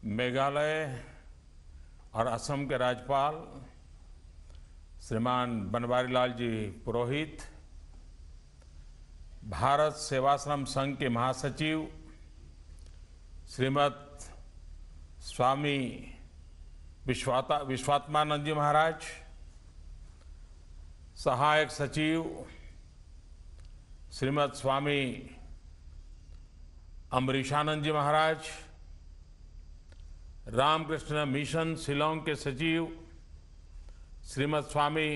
मेघालय और असम के राज्यपाल श्रीमान बनवारीलाल जी पुरोहित, भारत सेवाश्रम संघ के महासचिव श्रीमद स्वामी विश्वात्मानंद जी महाराज, सहायक सचिव श्रीमद स्वामी अम्बरीशानंद जी महाराज, रामकृष्ण मिशन शिलोंग के सचिव श्रीमद स्वामी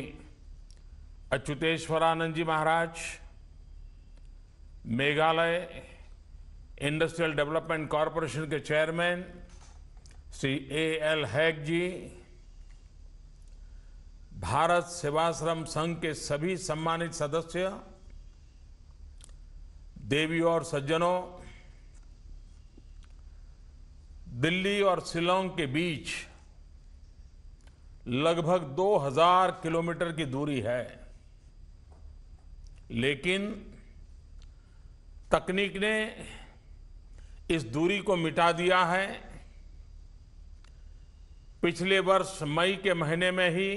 अच्युतेश्वरानंद जी महाराज, मेघालय इंडस्ट्रियल डेवलपमेंट कॉरपोरेशन के चेयरमैन श्री A.L. हैग जी, भारत सेवाश्रम संघ के सभी सम्मानित सदस्य, देवियों और सज्जनों, दिल्ली और शिलोंग के बीच लगभग 2000 किलोमीटर की दूरी है, लेकिन तकनीक ने इस दूरी को मिटा दिया है। पिछले वर्ष मई के महीने में ही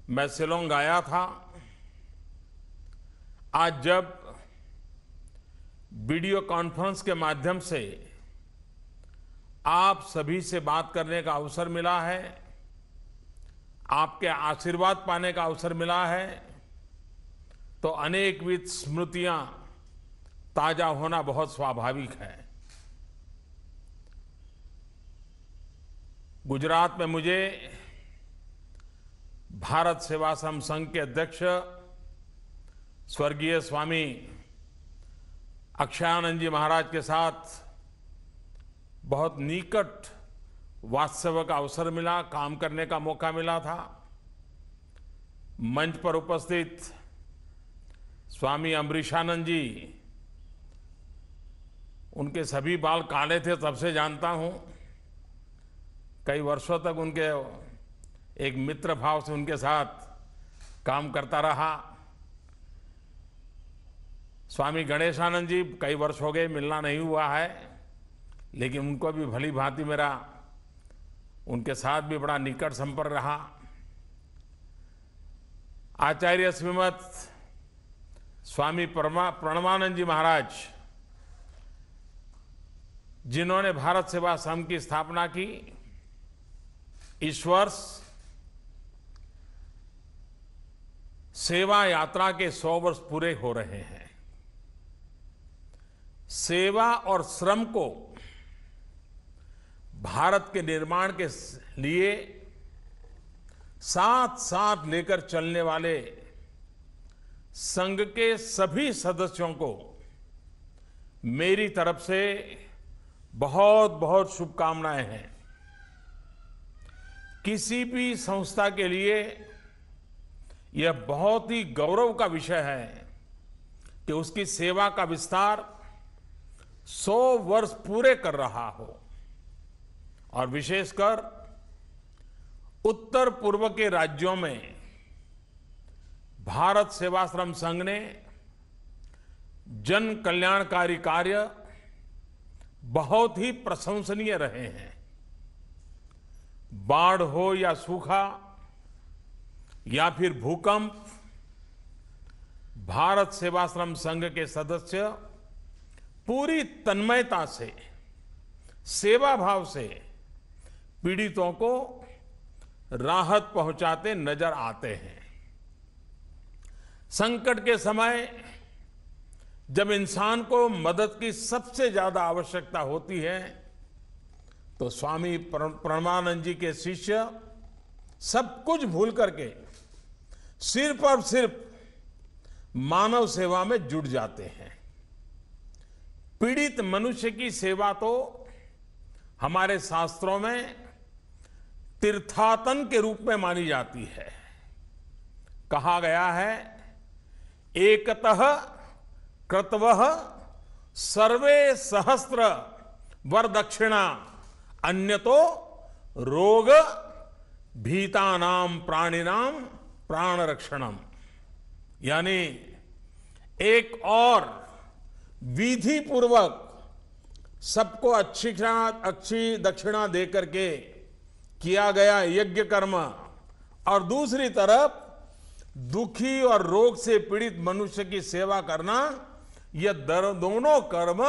मैं शिलोंग आया था। आज जब वीडियो कॉन्फ्रेंस के माध्यम से आप सभी से बात करने का अवसर मिला है, आपके आशीर्वाद पाने का अवसर मिला है, तो अनेकविध स्मृतियां ताजा होना बहुत स्वाभाविक है। गुजरात में मुझे भारत सेवाश्रम संघ के अध्यक्ष स्वर्गीय स्वामी अक्षयानंद जी महाराज के साथ बहुत निकट वास्तव का अवसर मिला, काम करने का मौका मिला था। मंच पर उपस्थित स्वामी अम्बरीशानंद जी, उनके सभी बाल काले थे, तब से जानता हूं। कई वर्षों तक उनके एक मित्र भाव से उनके साथ काम करता रहा। स्वामी गणेशानंद जी, कई वर्ष हो गए, मिलना नहीं हुआ है, लेकिन उनको भी भली भांति मेरा उनके साथ भी बड़ा निकट संपर्क रहा। आचार्य श्रीमद स्वामी प्रणवानंद जी महाराज, जिन्होंने भारत सेवा संघ की स्थापना की, इस वर्ष सेवा यात्रा के 100 वर्ष पूरे हो रहे हैं। सेवा और श्रम को भारत के निर्माण के लिए साथ साथ लेकर चलने वाले संघ के सभी सदस्यों को मेरी तरफ से बहुत बहुत शुभकामनाएं हैं। किसी भी संस्था के लिए यह बहुत ही गौरव का विषय है कि उसकी सेवा का विस्तार 100 वर्ष पूरे कर रहा हो, और विशेषकर उत्तर पूर्व के राज्यों में भारत सेवाश्रम संघ ने जन कल्याणकारी कार्य बहुत ही प्रशंसनीय रहे हैं। बाढ़ हो या सूखा या फिर भूकंप, भारत सेवाश्रम संघ के सदस्य पूरी तन्मयता से, सेवा भाव से पीड़ितों को राहत पहुंचाते नजर आते हैं। संकट के समय जब इंसान को मदद की सबसे ज्यादा आवश्यकता होती है, तो स्वामी प्रणवानंद जी के शिष्य सब कुछ भूल करके सिर्फ और सिर्फ मानव सेवा में जुट जाते हैं। पीड़ित मनुष्य की सेवा तो हमारे शास्त्रों में तीर्थाटन के रूप में मानी जाती है। कहा गया है, एकतः क्रतवः सर्वे सहस्त्र वरदक्षिणा अन्यतो रोग भीतानाम प्राणिनाम प्राण रक्षणम। यानी एक और विधि पूर्वक सबको अच्छी दक्षिणा दे करके किया गया यज्ञ कर्म और दूसरी तरफ दुखी और रोग से पीड़ित मनुष्य की सेवा करना, यह दोनों कर्म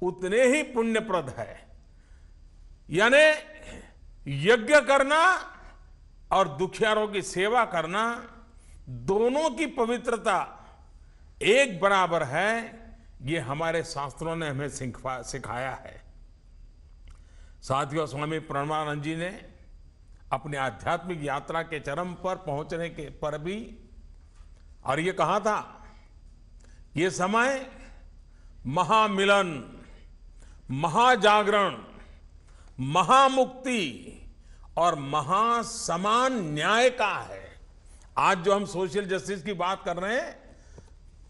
उतने ही पुण्यप्रद है। यानी यज्ञ करना और दुखियारों की सेवा करना, दोनों की पवित्रता एक बराबर है। ये हमारे शास्त्रों ने हमें सिखाया है। साथियों, स्वामी प्रणवानंद जी ने अपनी आध्यात्मिक यात्रा के चरम पर पहुंचने के पर भी और ये कहा था, ये समय महामिलन, महाजागरण, महामुक्ति और महासमान न्याय का है। आज जो हम सोशल जस्टिस की बात कर रहे हैं,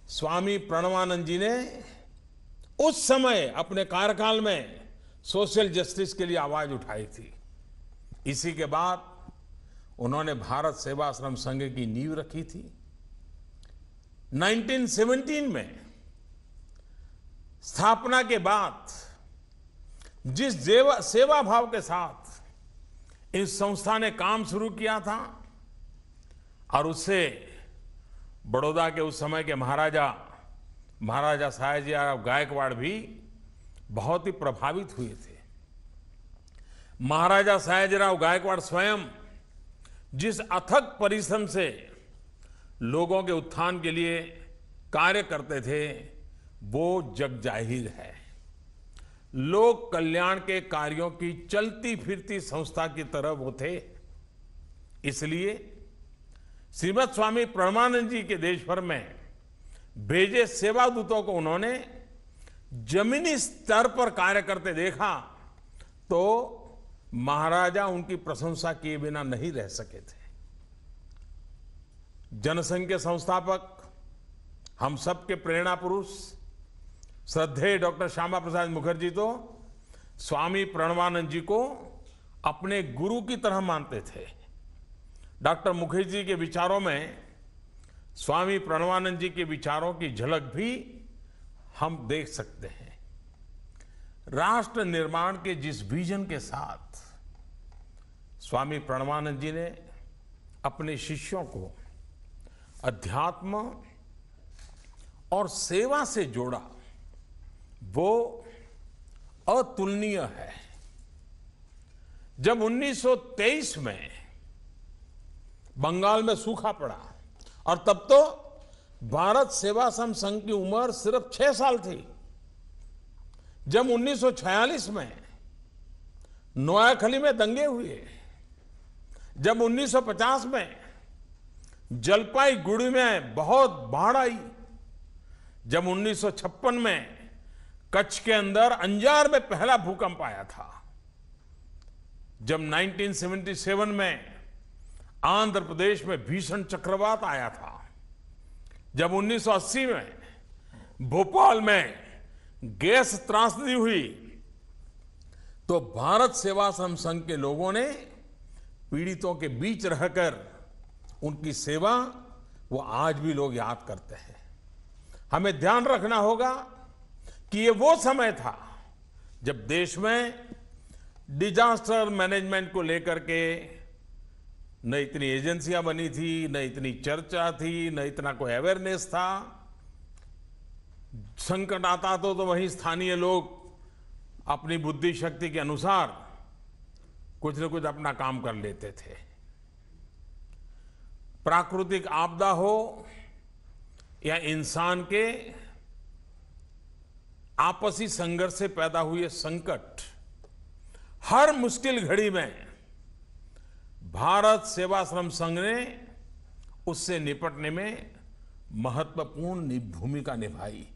स्वामी प्रणवानंद जी ने उस समय अपने कार्यकाल में सोशल जस्टिस के लिए आवाज उठाई थी। इसी के बाद उन्होंने भारत सेवाश्रम संघ की नींव रखी थी। 1917 में स्थापना के बाद जिस सेवा भाव के साथ इस संस्था ने काम शुरू किया था, और उससे बड़ौदा के उस समय के महाराजा सयाजीराव गायकवाड़ भी बहुत ही प्रभावित हुए थे। महाराजा सयाजीराव गायकवाड़ स्वयं जिस अथक परिश्रम से लोगों के उत्थान के लिए कार्य करते थे, वो जग जाहिर है। लोक कल्याण के कार्यों की चलती फिरती संस्था की तरह वो थे। इसलिए श्रीमद स्वामी प्रणवानंद जी के देश भर में भेजे सेवा दूतों को उन्होंने जमीनी स्तर पर कार्य करते देखा, तो महाराजा उनकी प्रशंसा किए बिना नहीं रह सके थे। जनसंघ के संस्थापक, हम सबके प्रेरणा पुरुष श्रद्धेय डॉक्टर श्यामा प्रसाद मुखर्जी तो स्वामी प्रणवानंद जी को अपने गुरु की तरह मानते थे। डॉक्टर मुखर्जी के विचारों में स्वामी प्रणवानंद जी के विचारों की झलक भी हम देख सकते हैं। राष्ट्र निर्माण के जिस विजन के साथ स्वामी प्रणवानंद जी ने अपने शिष्यों को अध्यात्म और सेवा से जोड़ा, वो अतुलनीय है। जब 1923 में बंगाल में सूखा पड़ा, और तब तो भारत सेवाश्रम संघ की उम्र सिर्फ 6 साल थी। जब 1946 में नोयाखली में दंगे हुए, जब 1950 में जलपाईगुड़ी में बहुत बाढ़ आई, जब 1956 में कच्छ के अंदर अंजार में पहला भूकंप आया था, जब 1977 में आंध्र प्रदेश में भीषण चक्रवात आया था, जब 1980 में भोपाल में गैस त्रासदी हुई, तो भारत सेवाश्रम संघ के लोगों ने पीड़ितों के बीच रहकर उनकी सेवा, वो आज भी लोग याद करते हैं। हमें ध्यान रखना होगा कि ये वो समय था जब देश में डिजास्टर मैनेजमेंट को लेकर के न इतनी एजेंसियां बनी थी, न इतनी चर्चा थी, न इतना कोई अवेयरनेस था। संकट आता तो वहीं स्थानीय लोग अपनी बुद्धि शक्ति के अनुसार कुछ न कुछ अपना काम कर लेते थे। प्राकृतिक आपदा हो या इंसान के आपसी संघर्ष से पैदा हुए संकट, हर मुश्किल घड़ी में भारत सेवाश्रम संघ ने उससे निपटने में महत्वपूर्ण भूमिका निभाई।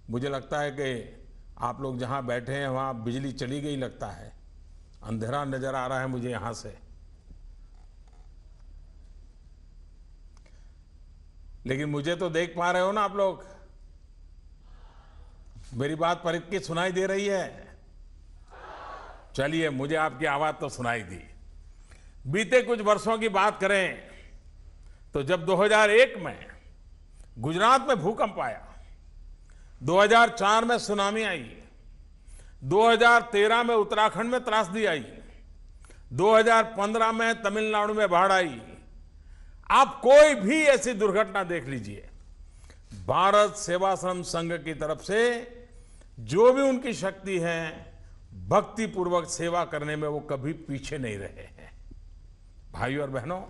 मुझे लगता है कि आप लोग जहां बैठे हैं वहां बिजली चली गई लगता है, अंधेरा नजर आ रहा है मुझे यहां से। लेकिन मुझे तो देख पा रहे हो ना आप लोग, मेरी बात परित की सुनाई दे रही है? चलिए, मुझे आपकी आवाज तो सुनाई दी। बीते कुछ वर्षों की बात करें तो जब 2001 में गुजरात में भूकंप आया, 2004 में सुनामी आई, 2013 में उत्तराखंड में त्रासदी आई, 2015 में तमिलनाडु में बाढ़ आई। आप कोई भी ऐसी दुर्घटना देख लीजिए, भारत सेवाश्रम संघ की तरफ से जो भी उनकी शक्ति है, भक्ति पूर्वक सेवा करने में वो कभी पीछे नहीं रहे हैं। भाइयों और बहनों,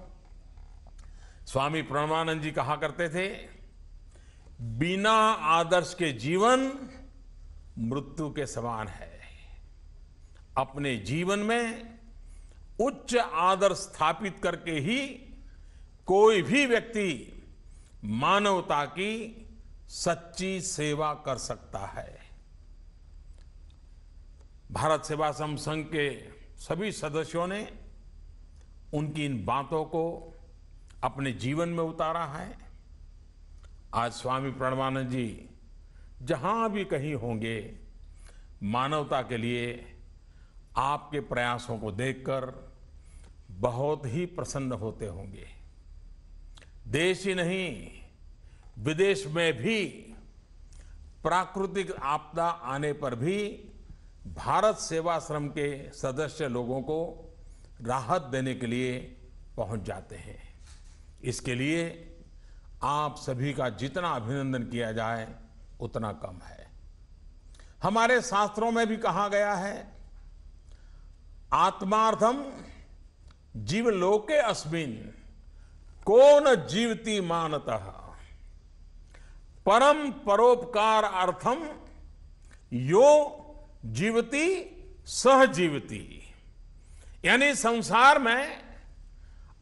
स्वामी प्रणवानंद जी कहा करते थे, बिना आदर्श के जीवन मृत्यु के समान है। अपने जीवन में उच्च आदर्श स्थापित करके ही कोई भी व्यक्ति मानवता की सच्ची सेवा कर सकता है। भारत सेवाश्रम संघ के सभी सदस्यों ने उनकी इन बातों को अपने जीवन में उतारा है। आज स्वामी प्रणवानंद जी जहां भी कहीं होंगे, मानवता के लिए आपके प्रयासों को देखकर बहुत ही प्रसन्न होते होंगे। देश ही नहीं, विदेश में भी प्राकृतिक आपदा आने पर भी भारत सेवाश्रम के सदस्य लोगों को राहत देने के लिए पहुंच जाते हैं। इसके लिए आप सभी का जितना अभिनंदन किया जाए उतना कम है। हमारे शास्त्रों में भी कहा गया है, आत्मार्थम जीवलोके अस्मिन् को न जीवति मानतः परम परोपकार अर्थम यो जीवति सह जीवति। यानी संसार में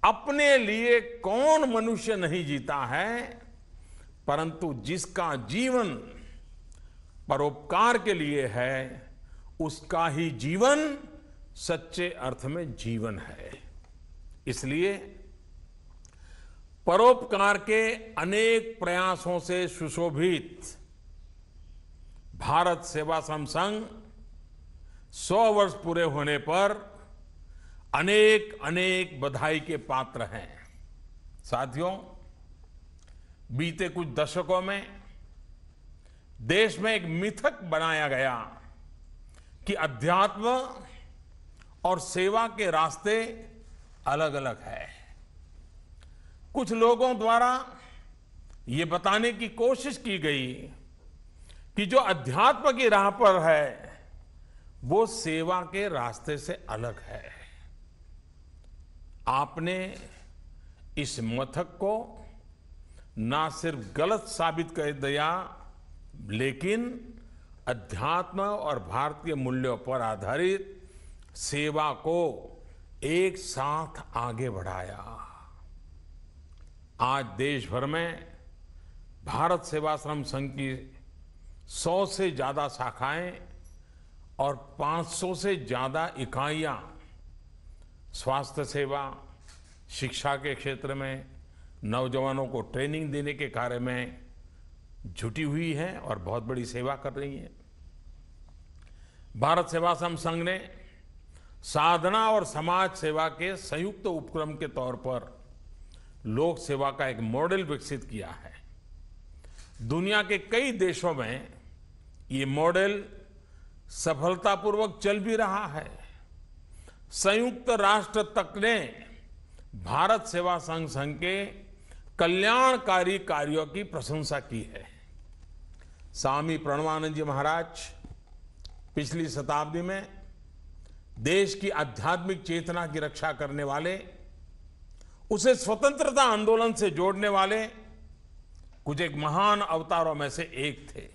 अपने लिए कौन मनुष्य नहीं जीता है, परंतु जिसका जीवन परोपकार के लिए है, उसका ही जीवन सच्चे अर्थ में जीवन है। इसलिए परोपकार के अनेक प्रयासों से सुशोभित भारत सेवाश्रम संघ 100 वर्ष पूरे होने पर अनेक अनेक बधाई के पात्र हैं। साथियों, बीते कुछ दशकों में देश में एक मिथक बनाया गया कि अध्यात्म और सेवा के रास्ते अलग अलग है। कुछ लोगों द्वारा ये बताने की कोशिश की गई कि जो अध्यात्म की राह पर है वो सेवा के रास्ते से अलग है। आपने इस मथक को ना सिर्फ गलत साबित कर दिया, लेकिन अध्यात्म और भारतीय मूल्यों पर आधारित सेवा को एक साथ आगे बढ़ाया। आज देश भर में भारत सेवाश्रम संघ की 100 से ज्यादा शाखाएं और 500 से ज्यादा इकाइयां स्वास्थ्य सेवा, शिक्षा के क्षेत्र में नौजवानों को ट्रेनिंग देने के कार्य में जुटी हुई है और बहुत बड़ी सेवा कर रही है। भारत सेवाश्रम संघ ने साधना और समाज सेवा के संयुक्त उपक्रम के तौर पर लोक सेवा का एक मॉडल विकसित किया है। दुनिया के कई देशों में ये मॉडल सफलतापूर्वक चल भी रहा है। संयुक्त राष्ट्र तक ने भारत सेवा संघ के कल्याणकारी कार्यों की प्रशंसा की है। स्वामी प्रणवानंद जी महाराज पिछली शताब्दी में देश की आध्यात्मिक चेतना की रक्षा करने वाले, उसे स्वतंत्रता आंदोलन से जोड़ने वाले कुछ एक महान अवतारों में से एक थे।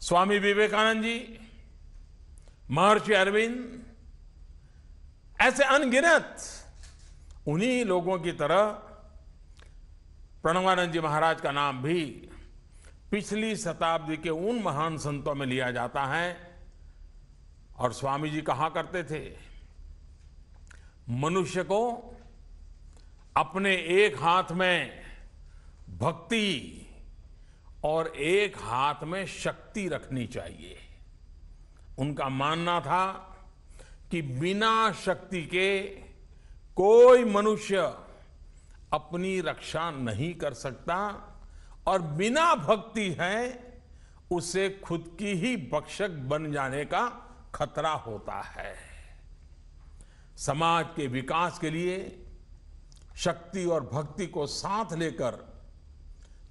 स्वामी विवेकानंद जी, महर्षि अरविंद, ऐसे अनगिनत उन्हीं लोगों की तरह प्रणवानंद जी महाराज का नाम भी पिछली शताब्दी के उन महान संतों में लिया जाता है। और स्वामी जी कहा करते थे, मनुष्य को अपने एक हाथ में भक्ति और एक हाथ में शक्ति रखनी चाहिए। उनका मानना था कि बिना शक्ति के कोई मनुष्य अपनी रक्षा नहीं कर सकता और बिना भक्ति है उसे खुद की ही भक्षक बन जाने का खतरा होता है। समाज के विकास के लिए शक्ति और भक्ति को साथ लेकर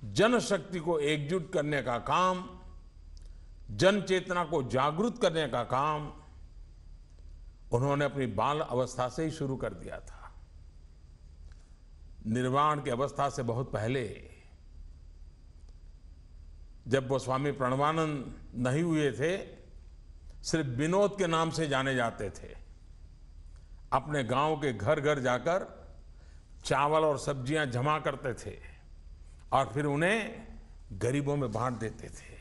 जनशक्ति को एकजुट करने का काम, जन चेतना को जागृत करने का काम उन्होंने अपनी बाल अवस्था से ही शुरू कर दिया था। निर्वाण की अवस्था से बहुत पहले, जब वो स्वामी प्रणवानंद नहीं हुए थे, सिर्फ विनोद के नाम से जाने जाते थे। अपने गांव के घर घर जाकर चावल और सब्जियां जमा करते थे और फिर उन्हें गरीबों में बांट देते थे।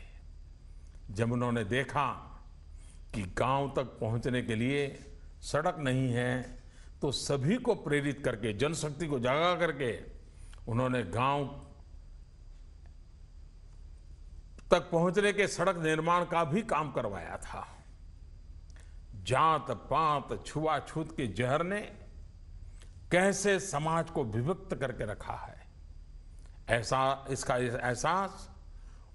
जब उन्होंने देखा कि गांव तक पहुंचने के लिए सड़क नहीं है, तो सभी को प्रेरित करके, जनशक्ति को जागा करके उन्होंने गांव तक पहुंचने के सड़क निर्माण का भी काम करवाया था। जात पात छुआछूत के जहर ने कैसे समाज को विभक्त करके रखा है, इसका एहसास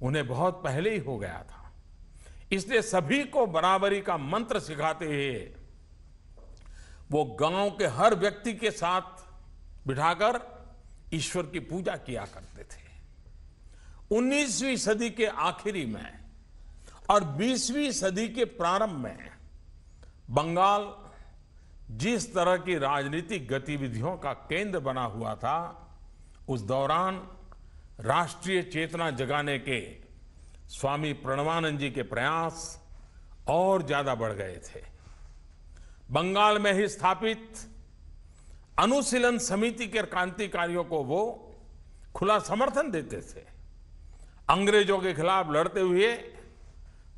उन्हें बहुत पहले ही हो गया था। इसलिए सभी को बराबरी का मंत्र सिखाते हुए वो गांव के हर व्यक्ति के साथ बिठाकर ईश्वर की पूजा किया करते थे। 19वीं सदी के आखिरी में और 20वीं सदी के प्रारंभ में बंगाल जिस तरह की राजनीतिक गतिविधियों का केंद्र बना हुआ था, उस दौरान राष्ट्रीय चेतना जगाने के स्वामी प्रणवानंद जी के प्रयास और ज्यादा बढ़ गए थे। बंगाल में ही स्थापित अनुशीलन समिति के क्रांतिकारियों को वो खुला समर्थन देते थे। अंग्रेजों के खिलाफ लड़ते हुए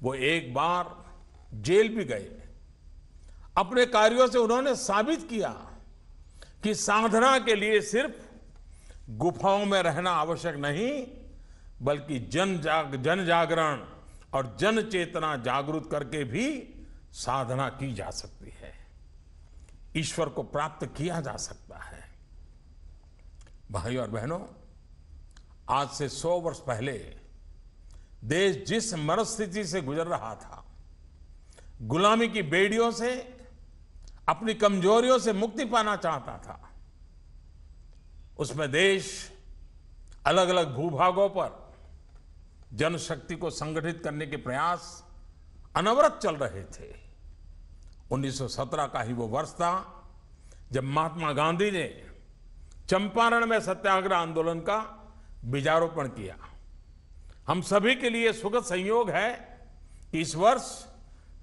वो एक बार जेल भी गए। अपने कार्यों से उन्होंने साबित किया कि साधना के लिए सिर्फ गुफाओं में रहना आवश्यक नहीं, बल्कि जन जागरण और जन चेतना जागृत करके भी साधना की जा सकती है, ईश्वर को प्राप्त किया जा सकता है। भाइयों और बहनों, आज से 100 वर्ष पहले देश जिस मनस्थिति से गुजर रहा था, गुलामी की बेड़ियों से, अपनी कमजोरियों से मुक्ति पाना चाहता था, उसमें देश अलग अलग भूभागों पर जनशक्ति को संगठित करने के प्रयास अनवरत चल रहे थे। 1917 का ही वो वर्ष था जब महात्मा गांधी ने चंपारण में सत्याग्रह आंदोलन का बीजारोपण किया। हम सभी के लिए सुखद संयोग है कि इस वर्ष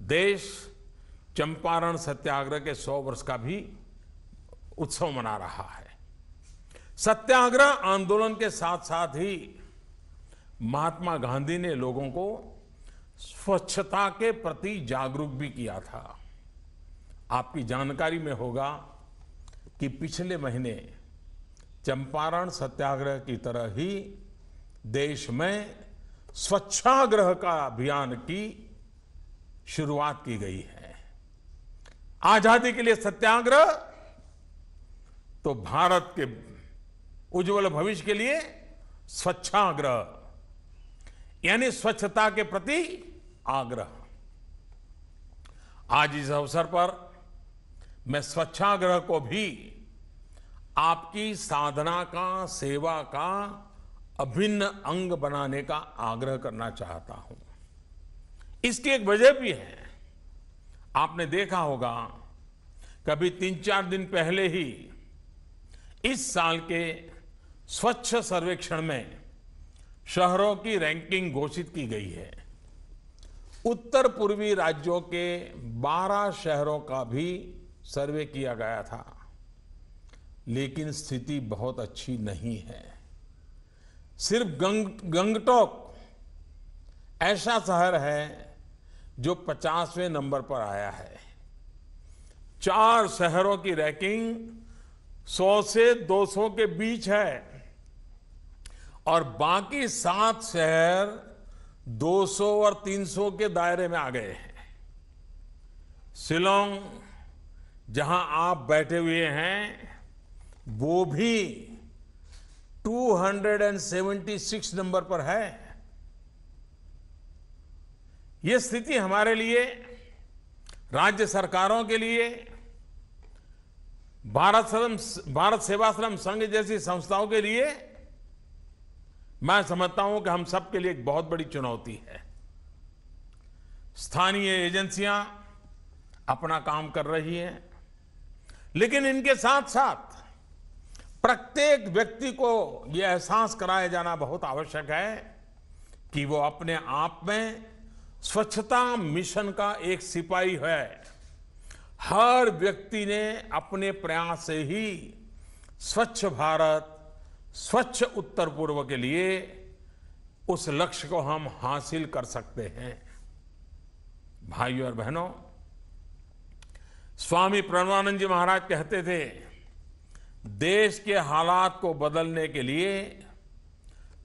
देश चंपारण सत्याग्रह के 100 वर्ष का भी उत्सव मना रहा है। सत्याग्रह आंदोलन के साथ साथ ही महात्मा गांधी ने लोगों को स्वच्छता के प्रति जागरूक भी किया था। आपकी जानकारी में होगा कि पिछले महीने चंपारण सत्याग्रह की तरह ही देश में स्वच्छाग्रह का अभियान की शुरुआत की गई है। आजादी के लिए सत्याग्रह तो भारत के उज्जवल भविष्य के लिए स्वच्छाग्रह, यानी स्वच्छता के प्रति आग्रह। आज इस अवसर पर मैं स्वच्छाग्रह को भी आपकी साधना का, सेवा का अभिन्न अंग बनाने का आग्रह करना चाहता हूं। इसकी एक वजह भी है। आपने देखा होगा कभी 3-4 दिन पहले ही इस साल के स्वच्छ सर्वेक्षण में शहरों की रैंकिंग घोषित की गई है। उत्तर पूर्वी राज्यों के 12 शहरों का भी सर्वे किया गया था, लेकिन स्थिति बहुत अच्छी नहीं है। सिर्फ गंगटोक ऐसा शहर है जो 50वें नंबर पर आया है। 4 शहरों की रैंकिंग 100 से 200 के बीच है और बाकी 7 शहर 200 और 300 के दायरे में आ गए हैं। शिलोंग, जहां आप बैठे हुए हैं, वो भी 276 नंबर पर है। ये स्थिति हमारे लिए, राज्य सरकारों के लिए, भारत सेवाश्रम संघ जैसी संस्थाओं के लिए, मैं समझता हूं कि हम सब के लिए एक बहुत बड़ी चुनौती है। स्थानीय एजेंसियां अपना काम कर रही हैं, लेकिन इनके साथ साथ प्रत्येक व्यक्ति को यह एहसास कराया जाना बहुत आवश्यक है कि वो अपने आप में स्वच्छता मिशन का एक सिपाही है। हर व्यक्ति ने अपने प्रयास से ही स्वच्छ भारत, स्वच्छ उत्तर पूर्व के लिए उस लक्ष्य को हम हासिल कर सकते हैं। भाइयों और बहनों, स्वामी प्रणवानंद जी महाराज कहते थे, देश के हालात को बदलने के लिए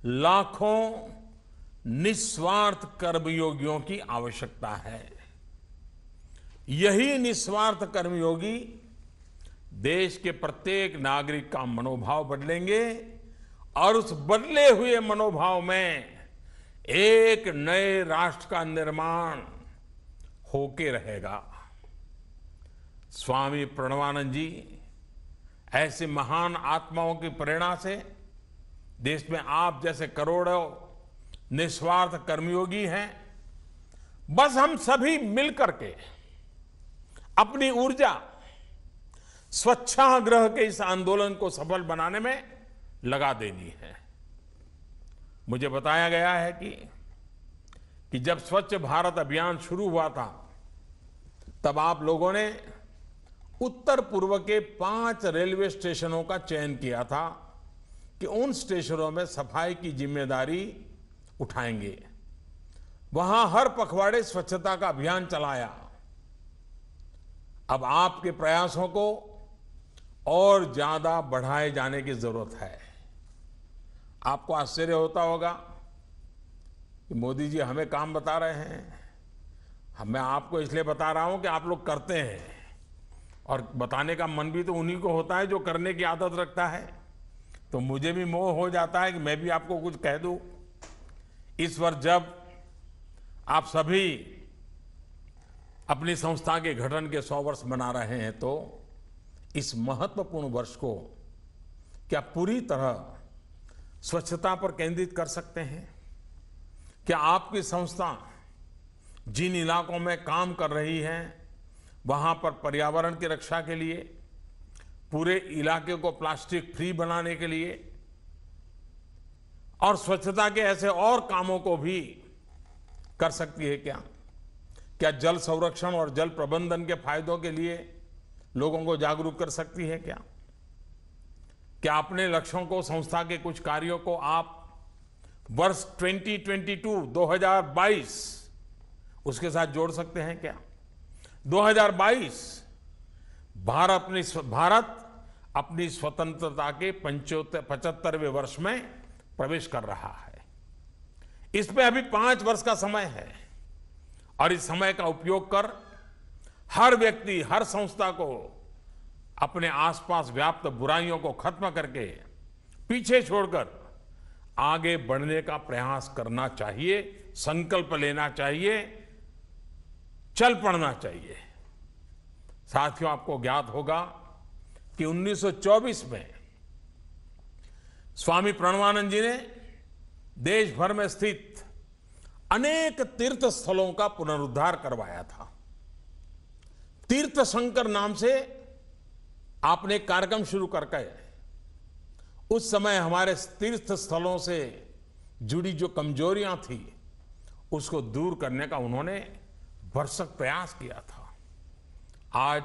लाखों निस्वार्थ कर्मयोगियों की आवश्यकता है। यही निस्वार्थ कर्मयोगी देश के प्रत्येक नागरिक का मनोभाव बदलेंगे और उस बदले हुए मनोभाव में एक नए राष्ट्र का निर्माण होके रहेगा। स्वामी प्रणवानंद जी ऐसे महान आत्माओं की प्रेरणा से देश में आप जैसे करोड़ों निस्वार्थ कर्मयोगी हैं। बस हम सभी मिलकर के अपनी ऊर्जा स्वच्छाग्रह के इस आंदोलन को सफल बनाने में लगा देनी है। मुझे बताया गया है कि जब स्वच्छ भारत अभियान शुरू हुआ था, तब आप लोगों ने उत्तर पूर्व के 5 रेलवे स्टेशनों का चयन किया था कि उन स्टेशनों में सफाई की जिम्मेदारी उठाएंगे। वहां हर पखवाड़े स्वच्छता का अभियान चलाया। अब आपके प्रयासों को और ज्यादा बढ़ाए जाने की जरूरत है। आपको आश्चर्य होता होगा कि मोदी जी हमें काम बता रहे हैं। मैं आपको इसलिए बता रहा हूं कि आप लोग करते हैं, और बताने का मन भी तो उन्हीं को होता है जो करने की आदत रखता है। तो मुझे भी मोह हो जाता है कि मैं भी आपको कुछ कह दूं। इस वर्ष जब आप सभी अपनी संस्था के गठन के 100 वर्ष मना रहे हैं, तो इस महत्वपूर्ण वर्ष को क्या पूरी तरह स्वच्छता पर केंद्रित कर सकते हैं? क्या आपकी संस्था जिन इलाकों में काम कर रही है, वहां पर पर्यावरण की रक्षा के लिए, पूरे इलाके को प्लास्टिक फ्री बनाने के लिए और स्वच्छता के ऐसे और कामों को भी कर सकती है क्या? क्या जल संरक्षण और जल प्रबंधन के फायदों के लिए लोगों को जागरूक कर सकती है क्या? क्या अपने लक्ष्यों को, संस्था के कुछ कार्यों को आप वर्ष 2022 उसके साथ जोड़ सकते हैं क्या? 2022 भारत अपनी स्वतंत्रता के 75वें वर्ष में प्रवेश कर रहा है। इसमें अभी 5 वर्ष का समय है, और इस समय का उपयोग कर हर व्यक्ति, हर संस्था को अपने आसपास व्याप्त बुराइयों को खत्म करके, पीछे छोड़कर आगे बढ़ने का प्रयास करना चाहिए, संकल्प लेना चाहिए, चल पड़ना चाहिए। साथियों, आपको ज्ञात होगा कि 1924 में स्वामी प्रणवानंद जी ने देश भर में स्थित अनेक तीर्थ स्थलों का पुनरुद्धार करवाया था। तीर्थ शंकर नाम से आपने एक कार्यक्रम शुरू करके उस समय हमारे तीर्थ स्थलों से जुड़ी जो कमजोरियां थी, उसको दूर करने का उन्होंने भरसक प्रयास किया था। आज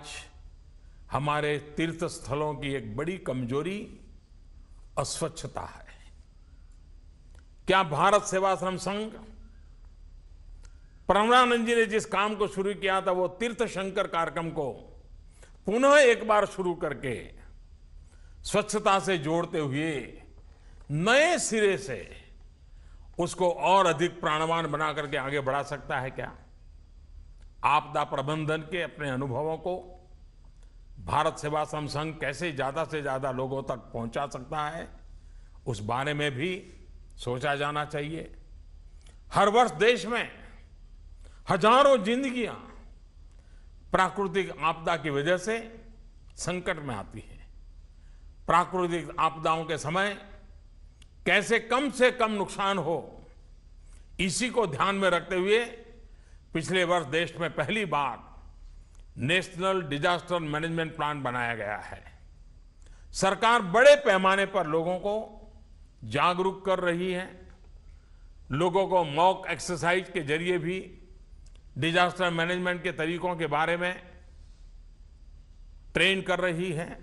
हमारे तीर्थ स्थलों की एक बड़ी कमजोरी अस्वच्छता है। क्या भारत सेवाश्रम संघ, प्रणवानंद जी ने जिस काम को शुरू किया था, वो तीर्थ शंकर कार्यक्रम को पुनः एक बार शुरू करके स्वच्छता से जोड़ते हुए नए सिरे से उसको और अधिक प्राणवान बना करके आगे बढ़ा सकता है क्या? आपदा प्रबंधन के अपने अनुभवों को भारत सेवाश्रम संघ कैसे ज्यादा से ज्यादा लोगों तक पहुंचा सकता है, उस बारे में भी सोचा जाना चाहिए। हर वर्ष देश में हजारों जिंदगियां प्राकृतिक आपदा की वजह से संकट में आती हैं। प्राकृतिक आपदाओं के समय कैसे कम से कम नुकसान हो, इसी को ध्यान में रखते हुए पिछले वर्ष देश में पहली बार नेशनल डिजास्टर मैनेजमेंट प्लान बनाया गया है। सरकार बड़े पैमाने पर लोगों को जागरूक कर रही है। लोगों को मॉक एक्सरसाइज के जरिए भी डिजास्टर मैनेजमेंट के तरीकों के बारे में ट्रेन कर रही है।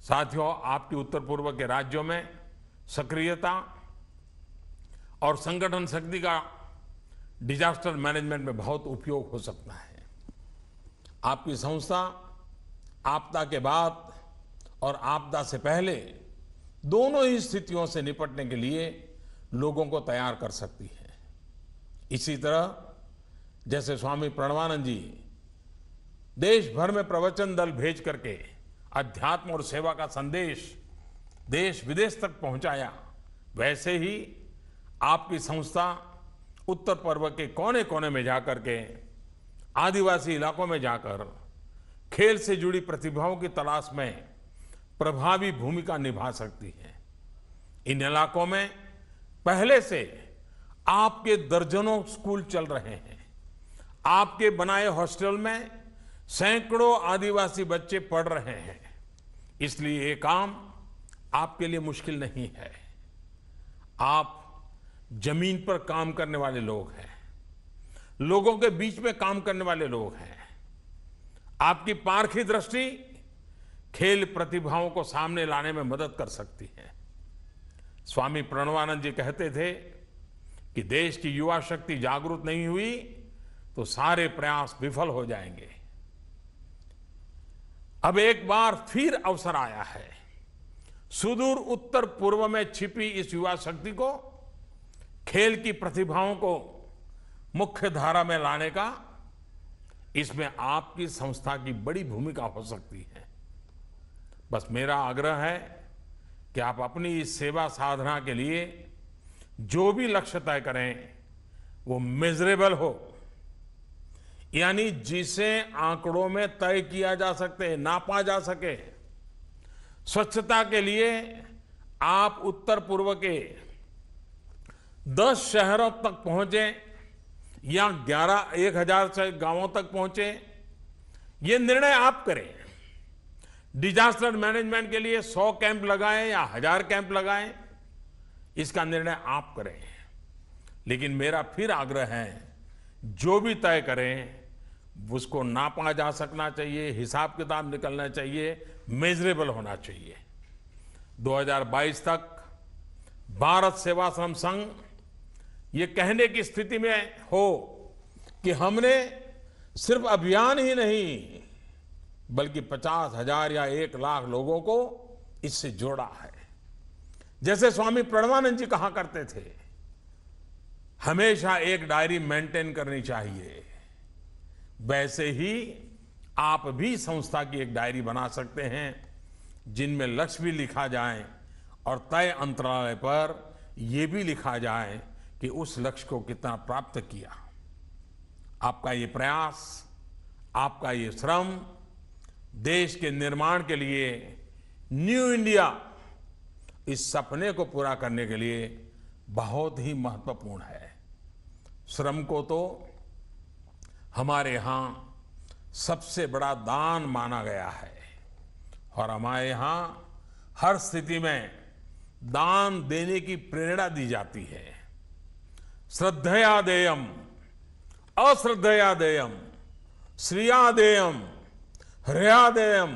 साथियों, आपकी उत्तर पूर्व के राज्यों में सक्रियता और संगठन शक्ति का डिजास्टर मैनेजमेंट में बहुत उपयोग हो सकता है। आपकी संस्था आपदा के बाद और आपदा से पहले दोनों ही स्थितियों से निपटने के लिए लोगों को तैयार कर सकती है। इसी तरह जैसे स्वामी प्रणवानंद जी देश भर में प्रवचन दल भेज करके अध्यात्म और सेवा का संदेश देश विदेश तक पहुंचाया, वैसे ही आपकी संस्था उत्तर पूर्व के कोने कोने में जाकर के आदिवासी इलाकों में जाकर खेल से जुड़ी प्रतिभाओं की तलाश में प्रभावी भूमिका निभा सकती है। इन इलाकों में पहले से आपके दर्जनों स्कूल चल रहे हैं। आपके बनाए हॉस्टल में सैकड़ों आदिवासी बच्चे पढ़ रहे हैं। इसलिए ये काम आपके लिए मुश्किल नहीं है। आप जमीन पर काम करने वाले लोग हैं, लोगों के बीच में काम करने वाले लोग हैं। आपकी पारखी दृष्टि खेल प्रतिभाओं को सामने लाने में मदद कर सकती है। स्वामी प्रणवानंद जी कहते थे कि देश की युवा शक्ति जागरूक नहीं हुई तो सारे प्रयास विफल हो जाएंगे। अब एक बार फिर अवसर आया है सुदूर उत्तर पूर्व में छिपी इस युवा शक्ति को, खेल की प्रतिभाओं को मुख्य धारा में लाने का। इसमें आपकी संस्था की बड़ी भूमिका हो सकती है। बस मेरा आग्रह है कि आप अपनी इस सेवा साधना के लिए जो भी लक्ष्य तय करें वो मेजरेबल हो, यानी जिसे आंकड़ों में तय किया जा सके, नापा जा सके। स्वच्छता के लिए आप उत्तर पूर्व के 10 शहरों तक पहुंचे या 1000 से गांवों तक पहुंचे, ये निर्णय आप करें। डिजास्टर मैनेजमेंट के लिए 100 कैंप लगाएं या 1000 कैंप लगाएं, इसका निर्णय आप करें। लेकिन मेरा फिर आग्रह है, जो भी तय करें उसको नापा जा सकना चाहिए, हिसाब किताब निकलना चाहिए, मेजरेबल होना चाहिए। 2022 तक भारत सेवाश्रम संघ ये कहने की स्थिति में हो कि हमने सिर्फ अभियान ही नहीं बल्कि 50,000 या 1 लाख लोगों को इससे जोड़ा है। जैसे स्वामी प्रणवानंद जी कहा करते थे, हमेशा एक डायरी मेंटेन करनी चाहिए, वैसे ही आप भी संस्था की एक डायरी बना सकते हैं जिनमें लक्ष्य भी लिखा जाए और तय अंतराल पर यह भी लिखा जाए कि उस लक्ष्य को कितना प्राप्त किया। आपका ये प्रयास, आपका ये श्रम देश के निर्माण के लिए, न्यू इंडिया, इस सपने को पूरा करने के लिए बहुत ही महत्वपूर्ण है। श्रम को तो हमारे यहाँ सबसे बड़ा दान माना गया है और हमारे यहाँ हर स्थिति में दान देने की प्रेरणा दी जाती है। श्रद्धया देयम, अश्रद्धया देयम, श्रिया देयम, ह्रया देयम,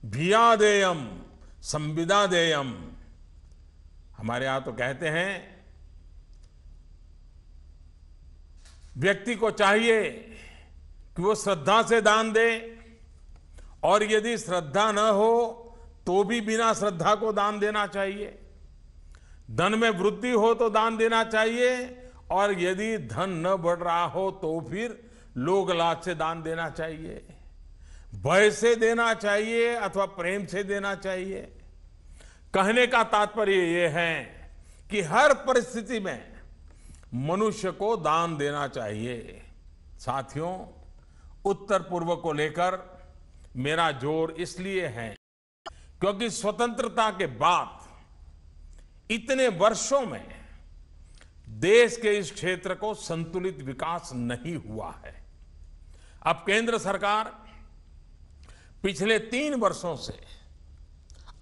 भिया देयम, संविदा देयम। हमारे यहां तो कहते हैं व्यक्ति को चाहिए कि वो श्रद्धा से दान दे, और यदि श्रद्धा न हो तो भी बिना श्रद्धा को दान देना चाहिए। धन में वृद्धि हो तो दान देना चाहिए, और यदि धन न बढ़ रहा हो तो फिर लोक लाभ से दान देना चाहिए। भय से देना चाहिए अथवा प्रेम से देना चाहिए। कहने का तात्पर्य यह है कि हर परिस्थिति में मनुष्य को दान देना चाहिए। साथियों, उत्तर पूर्व को लेकर मेरा जोर इसलिए है क्योंकि स्वतंत्रता के बाद इतने वर्षों में देश के इस क्षेत्र को संतुलित विकास नहीं हुआ है। अब केंद्र सरकार पिछले 3 वर्षों से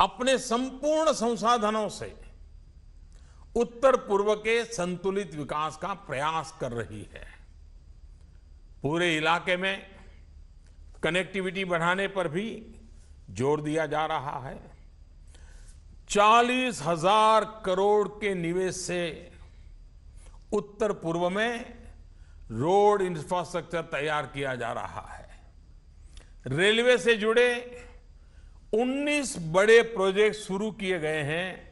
अपने संपूर्ण संसाधनों से उत्तर पूर्व के संतुलित विकास का प्रयास कर रही है। पूरे इलाके में कनेक्टिविटी बढ़ाने पर भी जोर दिया जा रहा है। 40,000 करोड़ के निवेश से उत्तर पूर्व में रोड इंफ्रास्ट्रक्चर तैयार किया जा रहा है। रेलवे से जुड़े 19 बड़े प्रोजेक्ट शुरू किए गए हैं।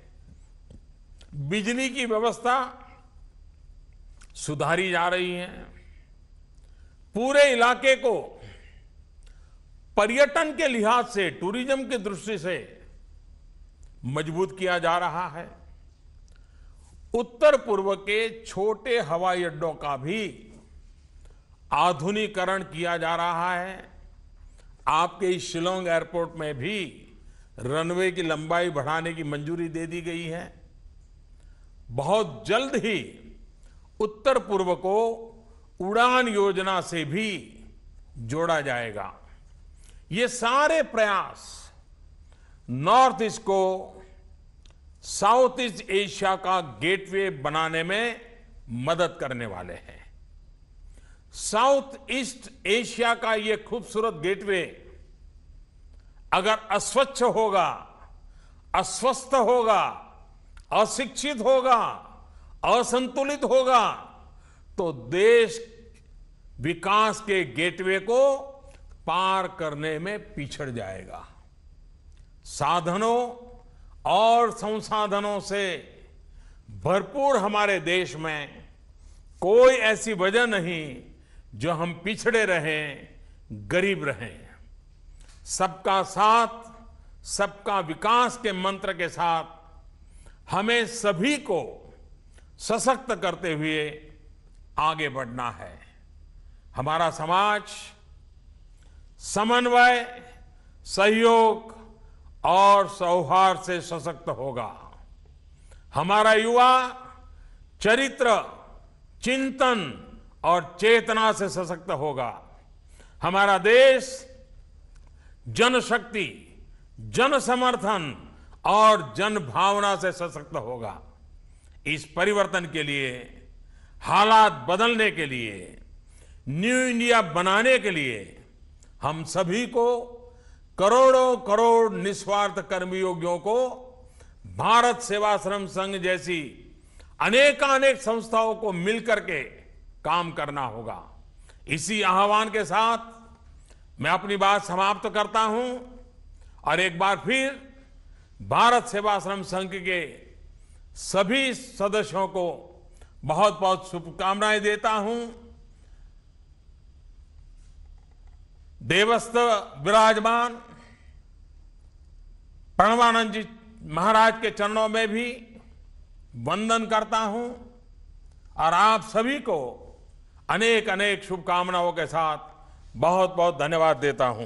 बिजली की व्यवस्था सुधारी जा रही है। पूरे इलाके को पर्यटन के लिहाज से, टूरिज्म की दृष्टि से मजबूत किया जा रहा है। उत्तर पूर्व के छोटे हवाई अड्डों का भी आधुनिकीकरण किया जा रहा है। आपके इस शिलोंग एयरपोर्ट में भी रनवे की लंबाई बढ़ाने की मंजूरी दे दी गई है। बहुत जल्द ही उत्तर पूर्व को उड़ान योजना से भी जोड़ा जाएगा। ये सारे प्रयास नॉर्थ ईस्ट को साउथ ईस्ट एशिया का गेटवे बनाने में मदद करने वाले हैं। साउथ ईस्ट एशिया का ये खूबसूरत गेटवे अगर अस्वच्छ होगा, अस्वस्थ होगा, अशिक्षित होगा, असंतुलित होगा, तो देश विकास के गेटवे को पार करने में पिछड़ जाएगा। साधनों और संसाधनों से भरपूर हमारे देश में कोई ऐसी वजह नहीं जो हम पिछड़े रहें, गरीब रहें। सबका साथ, सबका विकास के मंत्र के साथ हमें सभी को सशक्त करते हुए आगे बढ़ना है। हमारा समाज समन्वय, सहयोग और सौहार्द से सशक्त होगा। हमारा युवा चरित्र, चिंतन और चेतना से सशक्त होगा। हमारा देश जनशक्ति, जन समर्थन और जन भावना से सशक्त होगा। इस परिवर्तन के लिए, हालात बदलने के लिए, न्यू इंडिया बनाने के लिए हम सभी को, करोड़ों करोड़ निस्वार्थ कर्मयोगियों को भारत सेवाश्रम संघ जैसी अनेकानेक संस्थाओं को मिलकर के काम करना होगा। इसी आह्वान के साथ मैं अपनी बात समाप्त करता हूं और एक बार फिर भारत सेवाश्रम संघ के सभी सदस्यों को बहुत बहुत शुभकामनाएं देता हूं। देवस्थ विराजमान प्रणवानंद जी महाराज के चरणों में भी वंदन करता हूं और आप सभी को अनेक अनेक शुभकामनाओं के साथ बहुत बहुत धन्यवाद देता हूं।